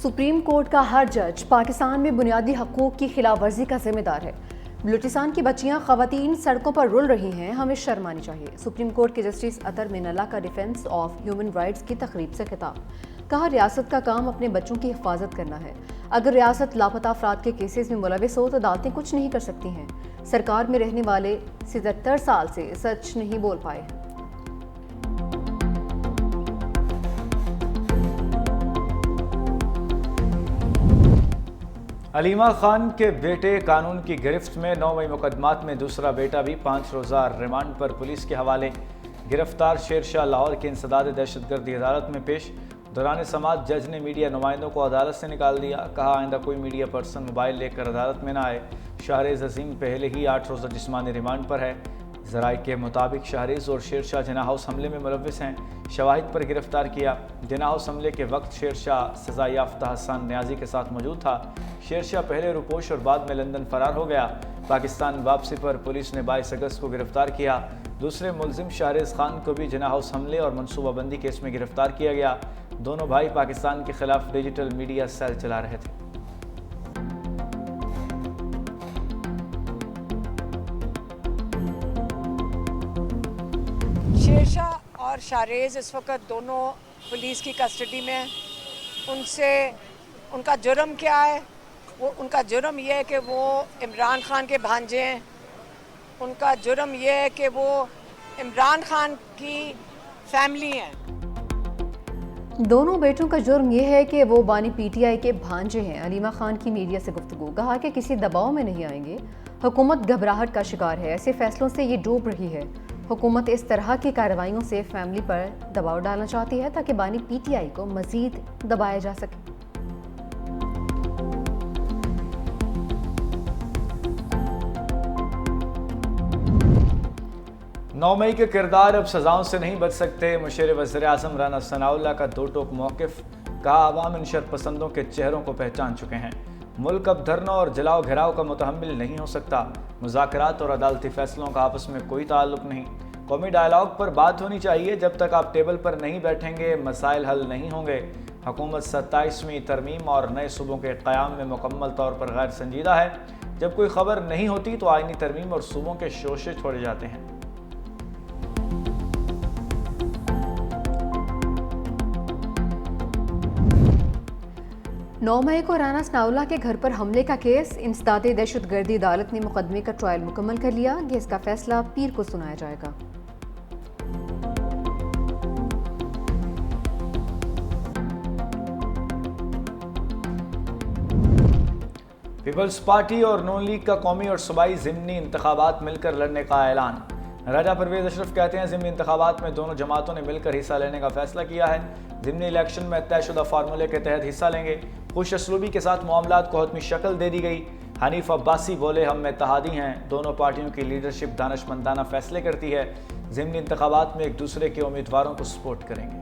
Supreme court کا ہر جج پاکستان میں بنیادی حقوق کی خلاف ورزی کا ذمہ دار ہے۔ بلوچستان کی بچیاں خواتین سڑکوں پر رول رہی ہیں، ہمیں شرم آنی چاہیے۔ سپریم کورٹ کے جسٹس اطہر مین اللہ کا ڈیفنس آف ہیومن رائٹس کی تقریب سے خطاب۔ کہا ریاست کا کام اپنے بچوں کی حفاظت کرنا ہے۔ اگر ریاست لاپتہ افراد کے کیسز میں ملوث ہو تو عدالتیں کچھ نہیں کر سکتی ہیں۔ سرکار میں رہنے والے 77 سال سے سچ نہیں بول پائے۔ علیمہ خان کے بیٹے قانون کی گرفت میں 9 مئی مقدمات میں دوسرا بیٹا بھی 5 روزہ ریمانڈ پر پولیس کے حوالے۔ گرفتار شیر شاہ لاہور کی انسداد دہشت گردی عدالت میں پیش۔ دوران سماعت جج نے میڈیا نمائندوں کو عدالت سے نکال دیا۔ کہا آئندہ کوئی میڈیا پرسن موبائل لے کر عدالت میں نہ آئے۔ شاہریز عظیم پہلے ہی 8 روزہ جسمانی ریمانڈ پر ہے۔ ذرائع کے مطابق شاہریز اور شیر شاہ جناح ہاؤس حملے میں ملوث ہیں۔ شواہد پر گرفتار کیا۔ جناح ہاؤس حملے کے وقت شیر شاہ سزا یافتہ حسان نیازی کے ساتھ موجود تھا۔ شیر شاہ پہلے روپوش اور بعد میں لندن فرار ہو گیا۔ پاکستان واپسی پر پولیس نے 22 اگست کو گرفتار کیا۔ دوسرے ملزم شاہریز خان کو بھی جناح ہاؤس حملے اور منصوبہ بندی کیس میں گرفتار کیا گیا۔ دونوں بھائی پاکستان کے خلاف ڈیجیٹل میڈیا سیل چلا رہے تھے۔ شیر شاہ اور شاہریز اس وقت دونوں پولیس کی کسٹڈی میں۔ ان کا جرم کیا ہے؟ ان کا جرم یہ ہے کہ وہ عمران خان کے بھانجے ہیں۔ ان کا جرم یہ ہے کہ وہ عمران خان کی فیملی ہیں۔ دونوں بیٹوں کا جرم یہ ہے کہ وہ بانی پی ٹی آئی کے بھانجے ہیں۔ علیمہ خان کی میڈیا سے گفتگو۔ کہا کہ کسی دباؤ میں نہیں آئیں گے۔ حکومت گھبراہٹ کا شکار ہے، ایسے فیصلوں سے یہ ڈوب رہی ہے۔ حکومت اس طرح کی کارروائیوں سے فیملی پر دباؤ ڈالنا چاہتی ہے تاکہ بانی پی ٹی آئی کو مزید دبایا جا سکے۔ 9 مئی کے کردار اب سزاؤں سے نہیں بچ سکتے۔ مشیر وزیر اعظم رانا ثناءاللہ کا دو ٹوک موقف۔ کہا عوام ان شر پسندوں کے چہروں کو پہچان چکے ہیں۔ ملک اب دھرنوں اور جلاؤ گھراؤ کا متحمل نہیں ہو سکتا۔ مذاکرات اور عدالتی فیصلوں کا آپس میں کوئی تعلق نہیں۔ قومی ڈائیلاگ پر بات ہونی چاہیے۔ جب تک آپ ٹیبل پر نہیں بیٹھیں گے مسائل حل نہیں ہوں گے۔ حکومت 27ویں ترمیم اور نئے صوبوں کے قیام میں مکمل طور پر غیر سنجیدہ ہے۔ جب کوئی خبر نہیں ہوتی تو آئینی ترمیم اور صوبوں کے شوشے چھوڑے جاتے ہیں۔ 9 مئی کو رانا ثناءاللہ کے گھر پر حملے کا کیس۔ انسداد دہشت گردی عدالت نے مقدمے کا ٹرائل مکمل کر لیا۔ کیس کا فیصلہ پیر کو سنایا جائے گا۔ پیپلز پارٹی اور نون لیگ کا قومی اور صوبائی ضمنی انتخابات مل کر لڑنے کا اعلان۔ راجہ پرویز اشرف کہتے ہیں ضمنی انتخابات میں دونوں جماعتوں نے مل کر حصہ لینے کا فیصلہ کیا ہے۔ ضمنی الیکشن میں طے شدہ فارمولے کے تحت حصہ لیں گے۔ خوش اسلوبی کے ساتھ معاملات کو حتمی شکل دے دی گئی۔ حنیف عباسی بولے ہم اتحادی ہیں۔ دونوں پارٹیوں کی لیڈرشپ دانشمندانہ فیصلے کرتی ہے۔ ضمنی انتخابات میں ایک دوسرے کے امیدواروں کو سپورٹ کریں گے۔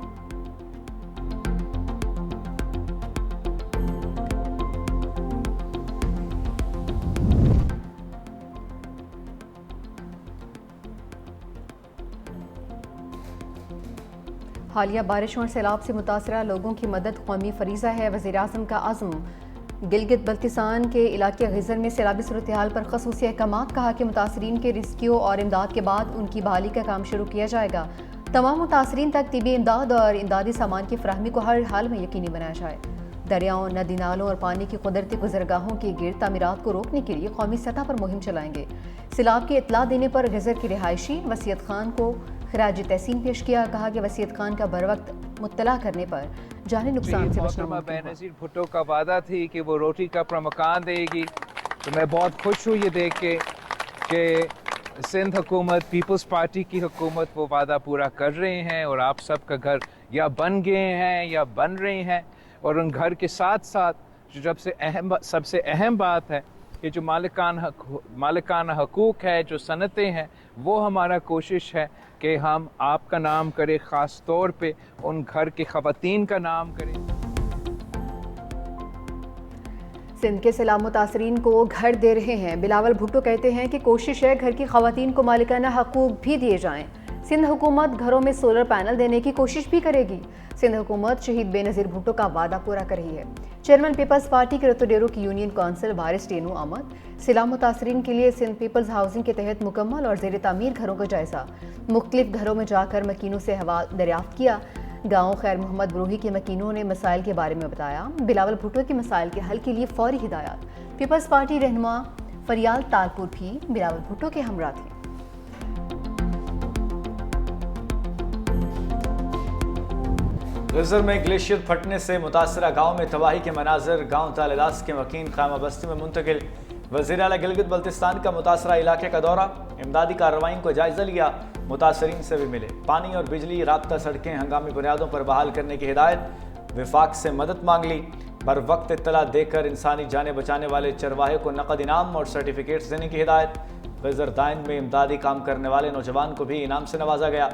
حالیہ بارشوں اور سیلاب سے متاثرہ لوگوں کی مدد قومی فریضہ ہے۔ وزیر اعظم کا عزم۔ گلگت بلتستان کے علاقے غزر میں سیلابی صورتحال پر خصوصی احکامات۔ کہا کہ متاثرین کے ریسکیو اور امداد کے بعد ان کی بحالی کا کام شروع کیا جائے گا۔ تمام متاثرین تک طبی امداد اور امدادی سامان کی فراہمی کو ہر حال میں یقینی بنایا جائے۔ دریاؤں، ندی نالوں اور پانی کی قدرتی گزرگاہوں کی گرد تعمیرات کو روکنے کے لیے قومی سطح پر مہم چلائیں گے۔ سیلاب کی اطلاع دینے پر غزر کی رہائشی وسیعت خان کو خراج تحسین پیش کیا۔ کہا کہ وسیعت خان کا بروقت مطلع کرنے پر جانی نقصان سے بچنا ممکن ہے۔ بینظیر بھٹو کا وعدہ تھی کہ وہ روٹی کا اپنا مکان دے گی، تو میں بہت خوش ہوں یہ دیکھ کے کہ سندھ حکومت، پیپلز پارٹی کی حکومت وہ وعدہ پورا کر رہے ہیں اور آپ سب کا گھر یا بن گئے ہیں یا بن رہے ہیں۔ اور ان گھر کے ساتھ ساتھ جو سب سے اہم بات ہے کہ جو مالکانہ حقوق ہے، جو صنعتیں ہیں، وہ ہمارا کوشش ہے کہ ہم آپ کا نام کریں، خاص طور پہ ان گھر کی خواتین کا نام کریں۔ سندھ کے سیلاب متاثرین کو گھر دے رہے ہیں۔ بلاول بھٹو کہتے ہیں کہ کوشش ہے گھر کی خواتین کو مالکانہ حقوق بھی دیے جائیں۔ सिंध हुकूमत घरों में सोलर पैनल देने की कोशिश भी करेगी। सिंध हुकूमत शहीद बेनज़ीर भुट्टो का वादा पूरा कर रही है। चेयरमैन पीपल्स पार्टी के रतोडेरो की यूनियन काउंसिल वारिस टेनू अहमद सैलाब मुतासरीन के लिए सिंध पीपल्स हाउसिंग के तहत मुकम्मल और ज़ेर तामीर घरों का जायजा। मुख्तलिफ घरों में जाकर मकीनों से हवाल दरियाफ्त किया। गाँव खैर मोहम्मद बरूही के मकीनों ने मसाइल के बारे में बताया। बिलावल भुट्टो के मसाइल के हल के लिए फौरी हिदायत। पीपल्स पार्टी रहनुमा फरियाल तालपुर भी बिलावल भुट्टो के हमरा थे। गजर में ग्लेशियर फटने से मुतासरा गांव में तबाही के मनाजर। गांव तालेदास के मकीन खामा बस्ती में मुंतकिल। वज़ीर आला गिलगित बल्तिस्तान का मुतासरा इलाके का दौरा। इमदादी कार्रवाई को जायजा लिया। मुतासरीन से भी मिले। पानी और बिजली, राब्ता, सड़कें हंगामी बुनियादों पर बहाल करने की हिदायत। विफाक से मदद मांग ली। बर वक्त इत्तला देकर इंसानी जानें बचाने वाले चरवाहे को नकद इनाम और सर्टिफिकेट्स देने की हिदायत। गजर दाइन में इमदादी काम करने वाले नौजवान को भी इनाम से नवाजा गया।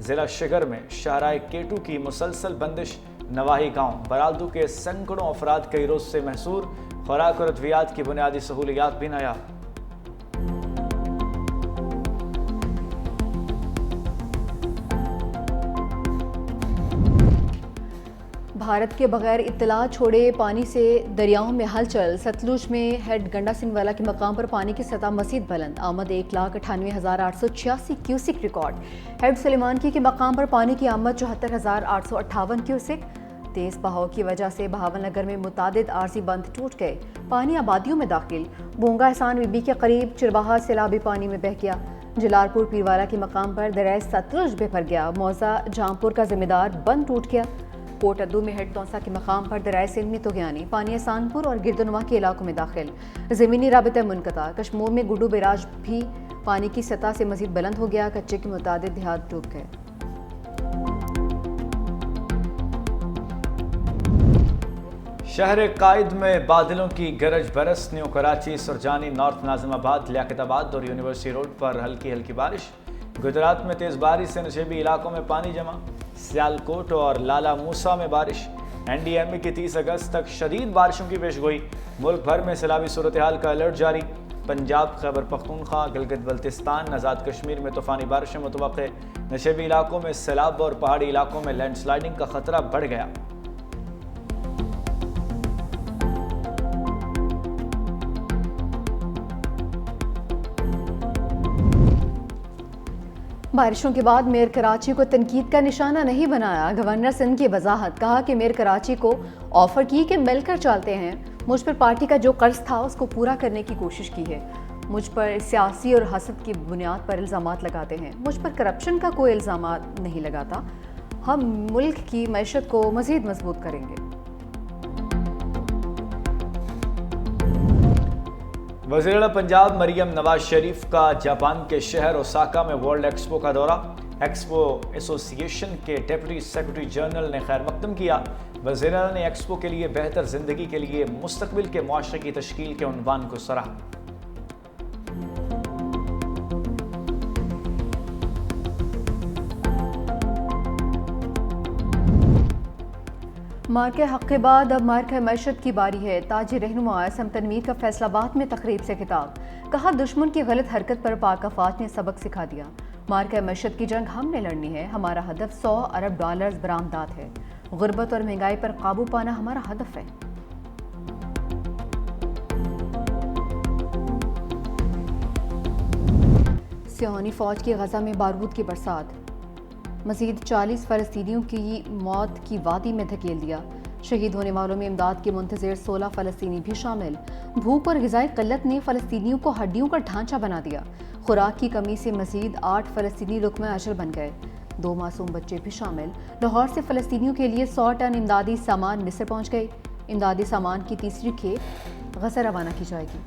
ज़िला शिगर में शहराए केटू की मुसलसल बंदिश। नवाही गांव बरालदू के सैकड़ों अफराद कई रोज से महसूर। खुराक और अद्वियात की बुनियादी सहूलियात भी नायाब। भारत के बगैर इत्तला छोड़े पानी से दरियाओं में हलचल। सतलुज में हेड गंडा सिंह वाला के मकाम पर पानी की सतह मज़ीद बुलंद। आमद 1,98,886 क्यूसिक रिकॉर्ड। हेड सुलेमान की के मकाम पर पानी की आमद 74,858 क्यूसिक। तेज़ बहाव की वजह से बहावल नगर में मुतादिद आरजी बंद टूट गए। पानी आबादियों में दाखिल। बोंगा एहसान बीबी के करीब चिरवाहा सैलाबी पानी में बह गया। जलालपुर पीरवाला के मकाम पर दरिया सतलुज बेफर गया। मौजा जहांपुर का जिम्मेदार बंद टूट गया। कोट अद्दू में हेड तौसा के मकाम पर दरिया सिंध में तोगयानी। पानी एहसानपुर और गिरदनुमा के इलाकों में दाखिल। ज़मीनी राबिता मुनक़ता। कश्मोर में गुड्डू बैराज भी पानी की सतह से मज़ीद बुलंद हो गया। कच्चे के मुतादिद देहात डूब गए। शहर कायद में बादलों की गरज बरस। न्यू कराची, सुरजानी, नॉर्थ नाजिमाबाद, लियाकताबाद और यूनिवर्सिटी रोड पर हल्की हल्की बारिश। गुजरात में तेज़ बारिश से नशेबी इलाकों में पानी जमा। सियालकोट और लाला मूसा में बारिश। NDMA की 30 अगस्त तक शदीद बारिशों की पेशगोई। मुल्क भर में सैलाबी सूरत हाल का अलर्ट जारी। पंजाब, खैबर पख्तूनख्वा, गिलगित बल्तिस्तान, आज़ाद कश्मीर में तूफ़ानी बारिशें मुतवक्के। नशेबी इलाकों में सैलाब और पहाड़ी इलाकों में लैंडस्लाइडिंग का खतरा बढ़ गया। बारिशों के बाद मेयर कराची को तनकीद का निशाना नहीं बनाया। गवर्नर सिंध की वजाहत। कहा कि मेयर कराची को ऑफर की कि मिलकर चलते हैं। मुझ पर पार्टी का जो कर्ज था उसको पूरा करने की कोशिश की है। मुझ पर सियासी और हसद की बुनियाद पर इल्ज़ामात लगाते हैं। मुझ पर करप्शन का कोई इल्ज़ामात नहीं लगाता। हम मुल्क की मैशत को मज़ीद मजबूत करेंगे। वज़ीर पंजाब मरियम नवाज शरीफ का जापान के शहर ओसाका में वर्ल्ड एक्सपो का दौरा। एक्सपो एसोसिएशन के डेप्यूटी सेक्रेटरी जनरल ने खैर मकदम किया। वज़ीर ने एक्सपो के लिए बेहतर ज़िंदगी के लिए मुस्तक़बिल के मुआशरे की तश्कील के उन्वान को सराहा। मार्के हक़ के बाद अब मार्के मैशत की बारी है। ताजी रहनुमा असम तनवीर का फैसलाबाद में तकरीब से खिताब। कहा दुश्मन की गलत हरकत पर पाक अफवाज ने सबक सिखा दिया। मार्के मैशत की जंग हमने लड़नी है। हमारा हदफ $100 अरब बरामदात है। गुर्बत और महंगाई पर काबू पाना हमारा हदफ है। सियानी फौज की गजा में बारूद की बरसात। मज़ीद 40 फ़लस्तीनियों की मौत की वादी में धकेल दिया। शहीद होने वालों में इमदाद के मुंतज़िर 16 फ़लस्तीनी भी शामिल। भूख और ग़िज़ाई क़िल्लत ने फ़लस्तीनियों को हड्डियों का ढांचा बना दिया। खुराक की कमी से मज़ीद 8 फ़लस्तीनी लुक़मा अजल बन गए। 2 मासूम बच्चे भी शामिल। लाहौर से फ़लस्तीनियों के लिए 100 टन इमदादी सामान मिस्र पहुँच गए। इमदादी सामान की तीसरी खेप गज़ा रवाना की जाएगी।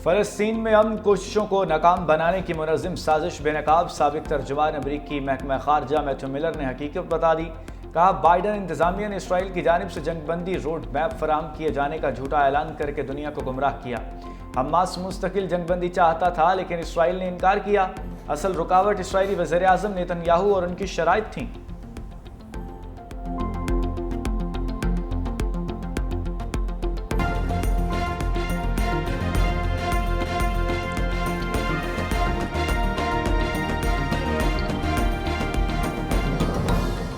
फ़लस्तीन में अमन कोशिशों को नाकाम बनाने की मुनज़्ज़म साजिश बेनकाब। साबिक़ तर्जुमान अमरीकी महकमा ख़ारजा मैथ्यू मिलर ने हकीकत बता दी। कहा बाइडन इंतज़ामिया ने इसराइल की जानिब से जंगबंदी रोड मैप फराहम किए जाने का झूठा ऐलान करके दुनिया को गुमराह किया। हमास मुस्तकिल जंगबंदी चाहता था लेकिन इसराइल ने इनकार किया। असल रुकावट इसराइली वज़ीर आज़म नेतन्याहू और उनकी शराइत थी।